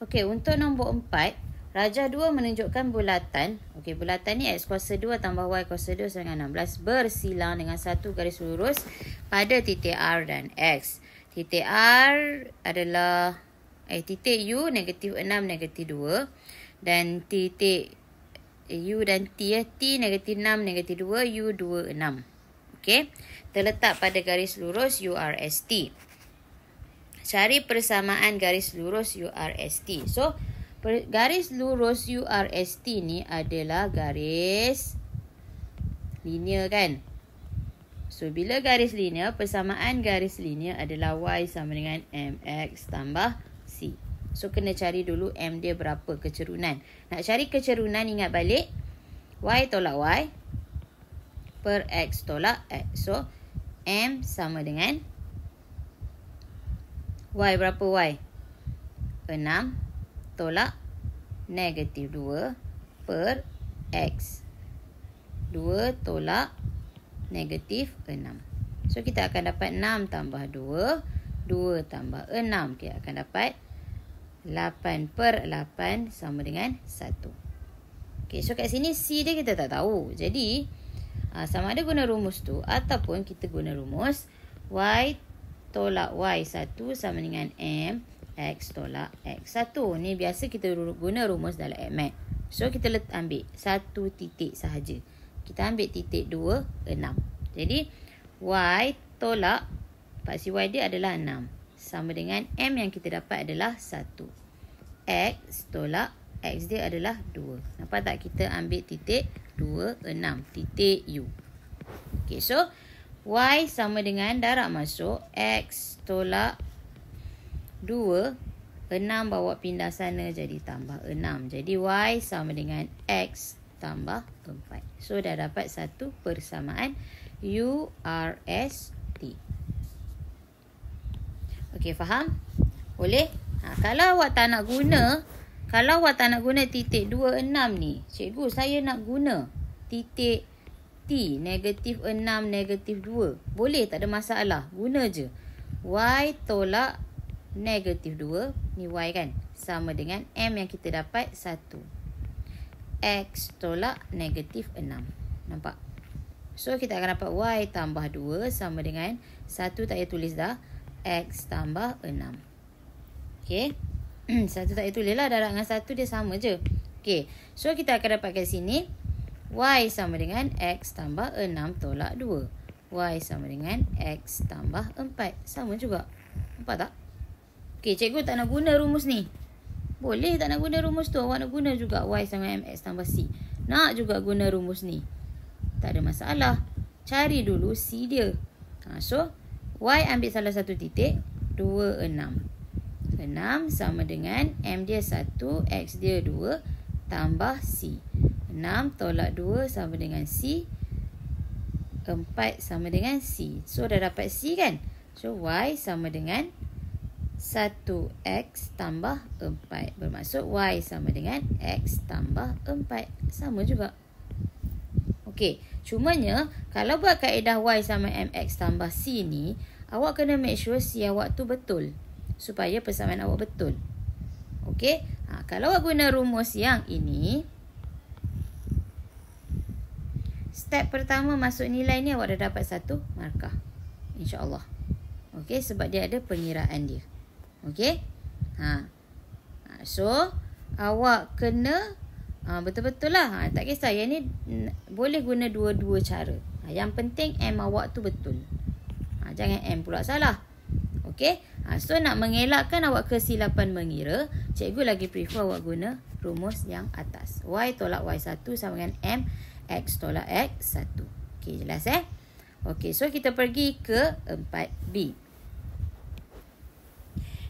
Okey, untuk nombor 4, rajah 2 menunjukkan bulatan. Okey, bulatan ni X kuasa 2 tambah Y kuasa 2 sama dengan 16 bersilang dengan satu garis lurus pada titik R dan X. Titik R adalah titik U negatif 6 negatif 2 dan titik U dan T T negatif 6 negatif 2 U 2 6. Okey, terletak pada garis lurus URST. Cari persamaan garis lurus URST. So, garis lurus URST ni adalah garis linear kan? So, bila garis linear, persamaan garis linear adalah Y sama dengan MX tambah C. So, kena cari dulu M dia berapa kecerunan. Nak cari kecerunan, ingat balik. Y tolak Y per X tolak X. So, M sama dengan Y berapa Y? 6 tolak negatif 2 per X. 2 tolak negatif 6. So, kita akan dapat 6 tambah 2. 2 tambah 6. Kita akan dapat 8 per 8 sama dengan 1. Okay, so kat sini C dia kita tak tahu. Jadi, sama ada guna rumus tu ataupun kita guna rumus Y tolak Y1 sama dengan M X tolak X1. Ni biasa kita guna rumus dalam Math. So, kita ambil satu titik sahaja. Kita ambil titik 2, 6. Jadi, Y tolak paksi Y dia adalah 6. Sama dengan M yang kita dapat adalah 1. X tolak X dia adalah 2. Nampak tak? Kita ambil titik 2, 6. Titik U. Okay, so Y sama dengan darab masuk X tolak 2. 6 bawa pindah sana jadi tambah 6. Jadi Y sama dengan X tambah 4. So, dah dapat satu persamaan URST. Okey, faham? Boleh? Kalau awak tak nak guna titik 2, 6 ni, cikgu saya nak guna titik T negatif 6 negatif 2. Boleh, tak ada masalah. Guna je. Y tolak negatif 2. Ni Y kan? Sama dengan M yang kita dapat 1. X tolak negatif 6. Nampak? So, kita akan dapat Y tambah 2 sama dengan 1 tak payah tulis dah. X tambah 6. Okay. 1 tak payah tulis lah. Darab dengan 1 dia sama je. Okay. So, kita akan dapat kat sini Y sama dengan X tambah 6 tolak 2. Y sama dengan X tambah 4. Sama juga. Nampak tak? Okey, cikgu tak nak guna rumus ni. Boleh tak nak guna rumus tu. Awak nak guna juga Y sama MX tambah C. Nak juga guna rumus ni. Tak ada masalah. Cari dulu C dia. So, Y ambil salah satu titik. 2, 6. 6 sama dengan M dia 1. X dia 2. Tambah C. 6 tolak 2 sama dengan C. 4 sama dengan C. So, dah dapat C kan? So, Y sama dengan 1X tambah 4. Bermaksud Y sama dengan X tambah 4. Sama juga. Okey. Cumanya, kalau buat kaedah Y sama MX tambah C ni, awak kena make sure C awak tu betul. Supaya persamaan awak betul. Okey. Kalau awak guna rumus yang ini, step pertama masuk nilai ni awak dah dapat 1 markah. InsyaAllah. Okey, sebab dia ada pengiraan dia. Okey. So, awak kena betul-betul lah. Tak kisah. Yang ni boleh guna dua-dua cara. Yang penting M awak tu betul. Jangan M pula salah. Okey. So, nak mengelakkan awak kesilapan mengira, cikgu lagi prefer awak guna rumus yang atas. Y tolak Y1 sama dengan M X tolak X1. Okey, jelas Okey, so kita pergi ke 4B.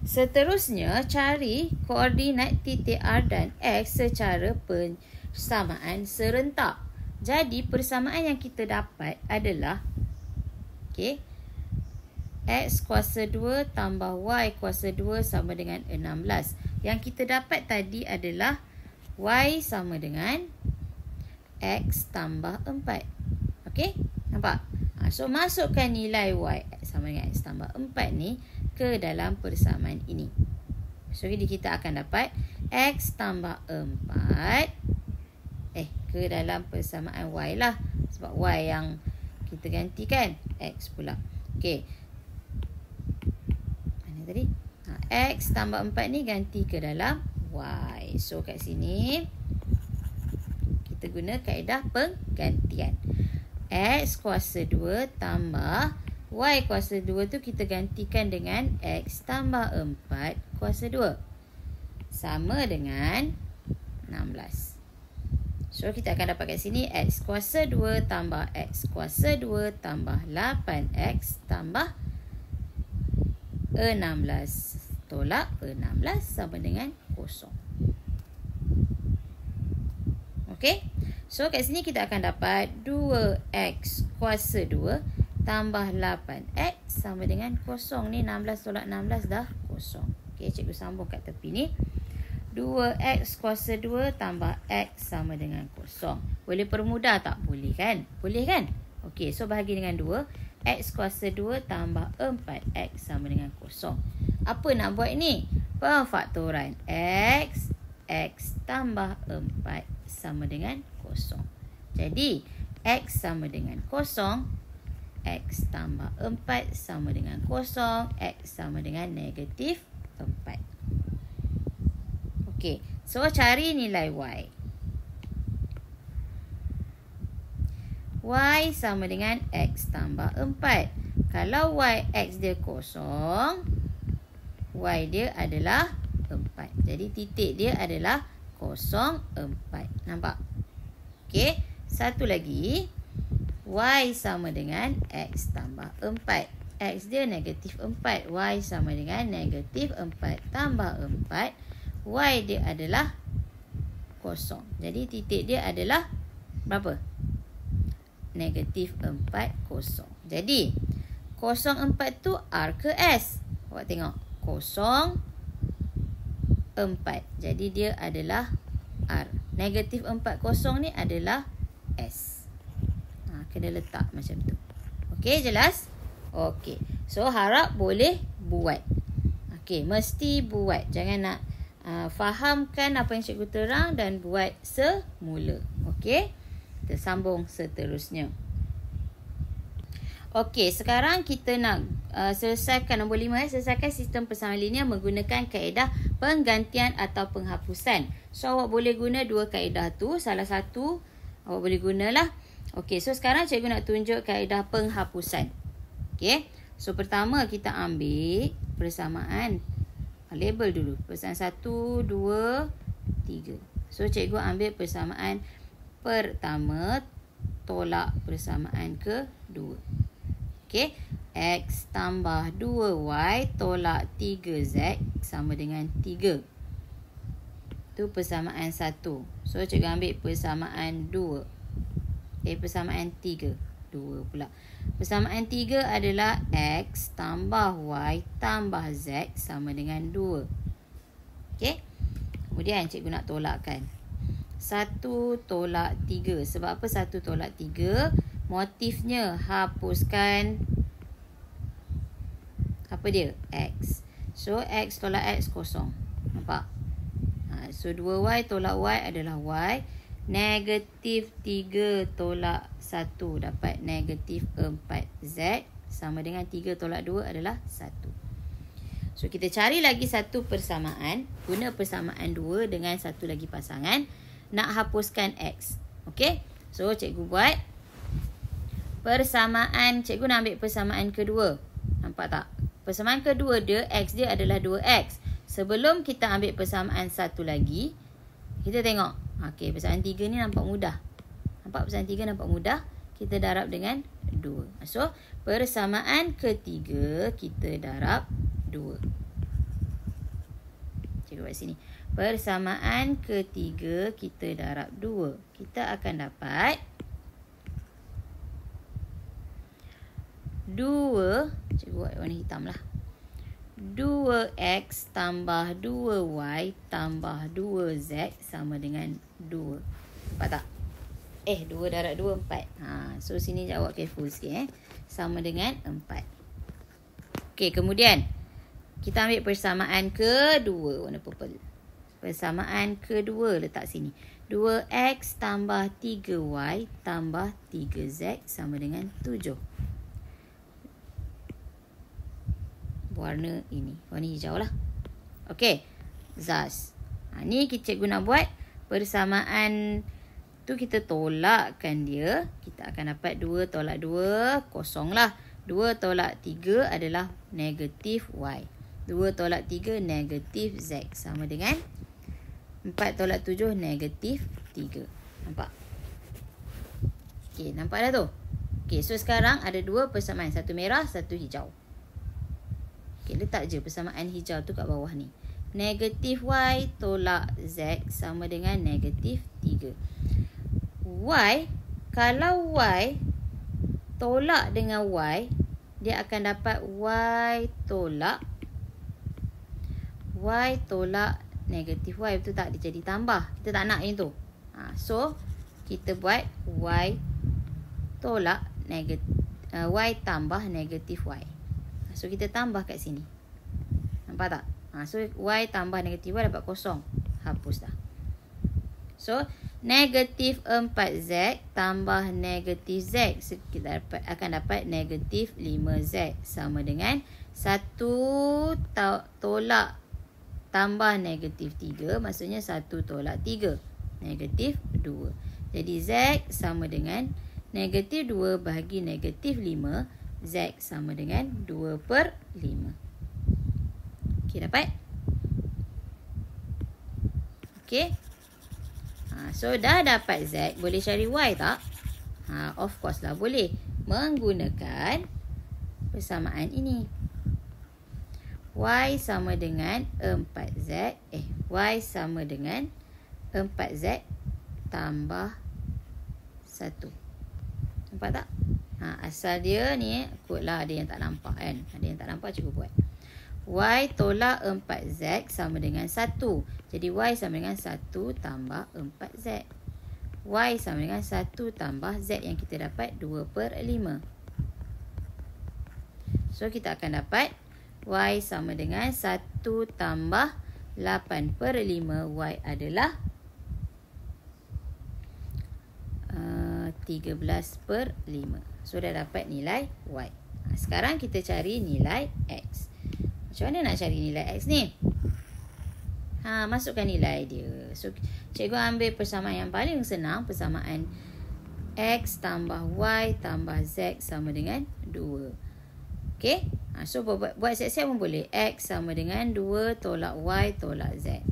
Seterusnya, cari koordinat titik R dan X secara persamaan serentak. Jadi, persamaan yang kita dapat adalah X kuasa 2 tambah Y kuasa 2 sama dengan 16. Yang kita dapat tadi adalah Y sama dengan X tambah 4. Okey? Nampak? So, masukkan nilai Y sama dengan X tambah 4 ni ke dalam persamaan ini. So, kita akan dapat X tambah 4 ke dalam persamaan Y lah. Sebab Y yang kita gantikan. X pula. Okey. Mana tadi? X tambah 4 ni ganti ke dalam Y. So, kat sini kita guna kaedah penggantian. X kuasa 2 tambah Y kuasa 2 tu kita gantikan dengan X tambah 4 kuasa 2. Sama dengan 16. So, kita akan dapat kat sini X kuasa 2 tambah X kuasa 2 tambah 8X tambah 16. Tolak 16 sama dengan 0. Okey. So, kat sini kita akan dapat 2X kuasa 2 tambah 8X sama dengan 0. Ni 16 tolak 16 dah 0. Okey, cikgu sambung kat tepi ni. 2X kuasa 2 tambah X sama dengan 0. Boleh permudah tak? Boleh kan? Boleh kan? Okey, so bahagi dengan 2. X kuasa 2 tambah 4X sama dengan 0. Apa nak buat ni? Pemfaktoran. X tambah 4 sama dengan 0. Jadi, X sama dengan 0. X tambah 4 sama dengan 0. X sama dengan negatif 4. Okey, so cari nilai Y. Y sama dengan X tambah 4. Kalau Y, X dia 0, Y dia adalah 4. Jadi titik dia adalah 0, 4. Nampak? Okey, satu lagi. Y sama dengan X tambah 4. X dia negatif 4. Y sama dengan negatif 4 tambah 4. Y dia adalah 0. Jadi titik dia adalah berapa? Negatif 4, 0. Jadi 0, 4 tu R ke S? Awak tengok. 0, 4. Jadi dia adalah R. Negatif 4, 0 ni adalah S. Kena letak macam tu. Okey, jelas? Okey. So, harap boleh buat. Okey, mesti buat. Jangan nak fahamkan apa yang cikgu terang dan buat semula. Okey? Kita sambung seterusnya. Okey, sekarang kita nak selesaikan nombor 5. Selesaikan sistem persamaan linear menggunakan kaedah penggantian atau penghapusan. So, awak boleh guna dua kaedah tu. Salah satu awak boleh gunalah. Okey, so sekarang cikgu nak tunjuk kaedah penghapusan. Okey, so pertama kita ambil persamaan. Label dulu. Persamaan 1, 2, 3. So, cikgu ambil persamaan pertama tolak persamaan kedua. Okey, X tambah 2Y tolak 3Z sama dengan 3. Itu persamaan 1. So, cikgu ambil persamaan 2. Persamaan 3. 2 pula. Persamaan 3 adalah X tambah Y tambah Z sama dengan 2. Okey. Kemudian cikgu nak tolakkan. 1 tolak 3. Sebab apa 1 tolak 3? Motifnya hapuskan apa dia? X. So, X tolak X kosong. Nampak? So, 2Y tolak Y adalah Y. Negatif 3 tolak 1 dapat negatif 4Z sama dengan 3 tolak 2 adalah 1. So, kita cari lagi satu persamaan. Guna persamaan 2 dengan satu lagi pasangan. Nak hapuskan X. Okey? So, cikgu buat persamaan. Cikgu nak ambil persamaan kedua. Nampak tak? Persamaan kedua dia, X dia adalah 2X. Sebelum kita ambil persamaan satu lagi, kita tengok. Okey, persamaan 3 ni nampak mudah. Nampak persamaan 3 nampak mudah. Kita darab dengan 2. So, persamaan ketiga kita darab 2. Cikgu buat sini. Persamaan ketiga kita darab 2. Kita akan dapat 2. Cikgu buat warna hitam lah. 2X tambah 2Y tambah 2Z sama dengan 2. Nampak tak? 2 darab 2, 4. So, sini jawab careful sikit. Sama dengan 4. Okey, kemudian Kita ambil persamaan kedua, warna purple. Persamaan kedua letak sini. 2x tambah 3y tambah 3z sama dengan 7. Warna ini. Warna hijau lah. Okey. Thus. Ni cikgu nak buat persamaan tu, kita tolakkan dia. Kita akan dapat 2 tolak 2, kosong lah. 2 tolak 3 adalah negatif y. 2 tolak 3 negatif z sama dengan 4 tolak 7 negatif 3. Nampak? Okey, nampak dah tu? Okey, so sekarang ada 2 persamaan. Satu merah, satu hijau. Okey, letak je persamaan hijau tu kat bawah ni. Negatif y tolak z sama dengan negatif 3. Y, kalau y tolak dengan y, dia akan dapat y tolak negatif y. Betul tak? Dia jadi tambah. Kita tak nak yang tu. So, kita buat y tolak y tambah negatif y. So, kita tambah kat sini. Nampak tak? So, y tambah negatif y dapat kosong. Hapus dah. So, negatif 4z tambah negatif z. So, kita akan dapat negatif 5z sama dengan 1 tolak tambah negatif 3. Maksudnya 1 tolak 3. Negatif 2. Jadi z sama dengan negatif 2 bahagi negatif 5. Z sama dengan 2/5. Okey, dapat? Okey. So, dah dapat Z. Boleh cari Y tak? Of course lah boleh. Menggunakan persamaan ini. Y sama dengan 4Z. Y sama dengan 4Z tambah 1. Nampak tak? Asal dia ni, kotlah ada yang tak nampak kan. Ada yang tak nampak, cikgu buat. Y tolak 4Z sama dengan 1. Jadi Y sama dengan 1 tambah 4Z. Y sama dengan 1 tambah Z yang kita dapat 2/5. So, kita akan dapat Y sama dengan 1 tambah 8/5. Y adalah 13/5. So, dah dapat nilai Y. Sekarang kita cari nilai X. Macam mana nak cari nilai X ni? Masukkan nilai dia. So, cikgu ambil persamaan yang paling senang. Persamaan X tambah Y tambah Z sama dengan 2. Okey? So, buat siap-siap pun boleh. X sama dengan 2 tolak Y tolak Z.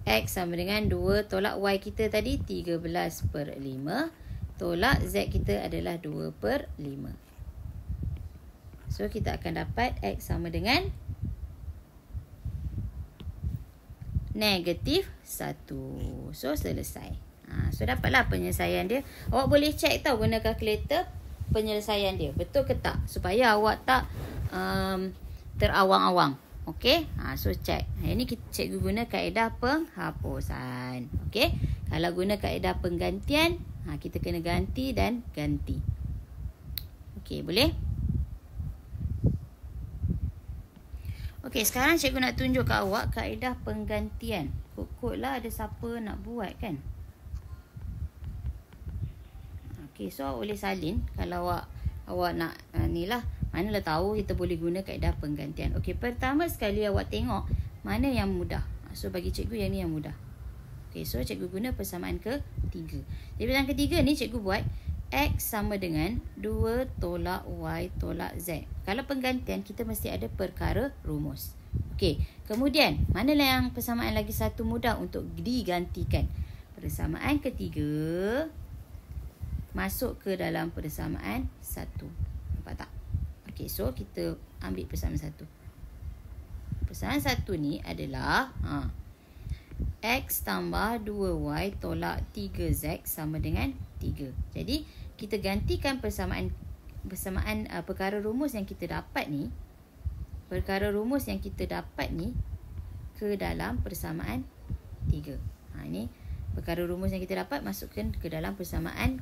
X sama dengan 2 tolak Y kita tadi 13/5. Tolak Z kita adalah 2/5. So, kita akan dapat X sama dengan negatif 1. So, selesai. So, dapatlah penyelesaian dia. Awak boleh cek tau guna kalkulator penyelesaian dia. Betul ke tak? Supaya awak tak terawang-awang. Okey? So, cek. Ini cikgu guna kaedah penghapusan. Okey? Kalau guna kaedah penggantian, kita kena ganti dan ganti. Okey, boleh? Okey, sekarang cikgu nak tunjuk kat awak kaedah penggantian. Kod-kod lah ada siapa nak buat kan? Okey, so awak boleh salin kalau awak nak ni lah. Manalah tahu kita boleh guna kaedah penggantian. Okey, pertama sekali awak tengok mana yang mudah. So, bagi cikgu yang ni yang mudah. Okey, so cikgu guna persamaan ketiga. Jadi, persamaan ketiga ni cikgu buat X sama dengan 2 tolak Y tolak Z. Kalau penggantian, kita mesti ada perkara rumus. Okey, kemudian, manalah yang persamaan lagi satu mudah untuk digantikan. Persamaan ketiga masuk ke dalam persamaan 1. Nampak tak? Okey, so kita ambil persamaan 1. Persamaan 1 ni adalah X tambah 2Y tolak 3Z sama dengan 3. Jadi, kita gantikan persamaan perkara rumus yang kita dapat ni. Perkara rumus yang kita dapat ni ke dalam persamaan 3. Ini perkara rumus yang kita dapat masukkan ke dalam persamaan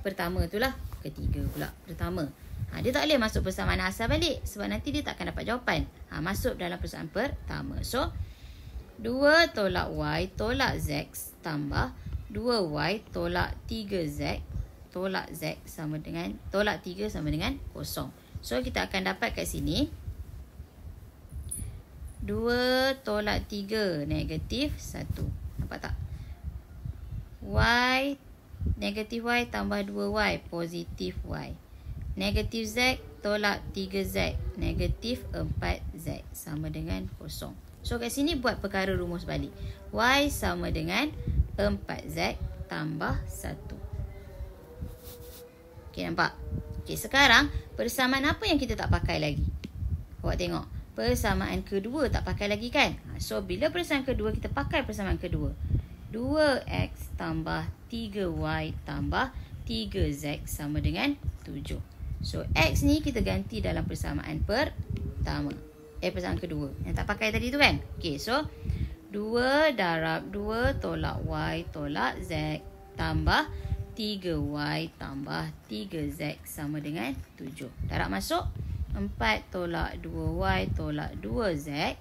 pertama tu lah. Ketiga pula. Pertama. Dia tak boleh masuk persamaan asal balik. Sebab nanti dia tak akan dapat jawapan. Masuk dalam persamaan pertama. So, 2 tolak Y tolak Z tambah 2Y tolak 3Z tolak Z sama dengan, tolak 3 sama dengan 0. So, kita akan dapat kat sini 2 tolak 3 negatif 1. Nampak tak? Y, negatif Y tambah 2Y, positif Y. Negatif Z tolak 3Z, negatif 4Z sama dengan 0. So, kat sini buat perkara rumus balik. Y sama dengan 4Z tambah 1. Okay, nampak? Okay, sekarang persamaan apa yang kita tak pakai lagi? Awak tengok. Persamaan kedua tak pakai lagi kan? So, bila persamaan kedua, kita pakai persamaan kedua. 2X tambah 3Y tambah 3Z sama dengan 7. So, X ni kita ganti dalam persamaan pertama. Persamaan kedua. Yang tak pakai tadi tu kan? Okay, so 2 darab 2 tolak Y tolak Z tambah 3Y tambah 3Z sama dengan 7. Darab masuk. 4 tolak 2Y tolak 2Z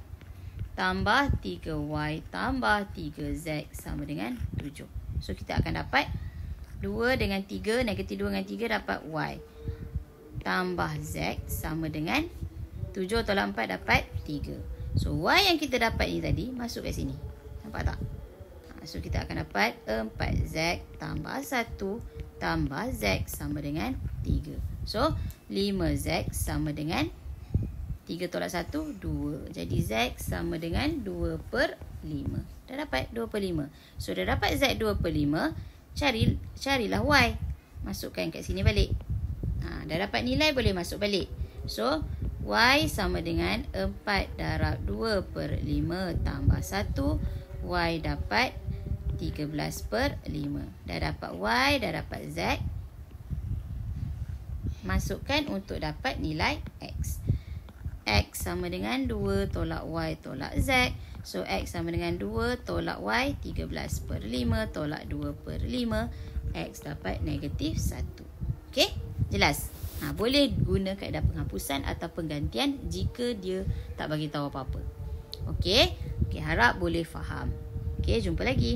tambah 3Y tambah 3Z sama dengan 7. So, kita akan dapat 2 dengan 3, negatif 2 dengan 3 dapat Y. Tambah Z sama dengan 7 tolak 4 dapat 3. So, Y yang kita dapat ni tadi masuk kat sini. Nampak tak? So, kita akan dapat 4Z tambah 1 tambah Z sama dengan 3. So, 5Z sama dengan 3 tolak 1, 2. Jadi, Z sama dengan 2 per 5. Dah dapat 2 per 5. So, dah dapat Z 2 per 5. Carilah Y. Masukkan kat sini balik. Dah dapat nilai, boleh masuk balik. So, Y sama dengan 4 darab 2 per 5 tambah 1. Y dapat 13 per 5. Dah dapat Y, dah dapat Z. Masukkan untuk dapat nilai X. X sama dengan 2 tolak Y tolak Z. So, X sama dengan 2 tolak Y, 13 per 5 tolak 2 per 5. X dapat negatif 1. Okey? Jelas? Boleh guna kaedah penghapusan atau penggantian jika dia tak bagi tahu apa-apa. Okey? Okey, harap boleh faham. Okey, jumpa lagi.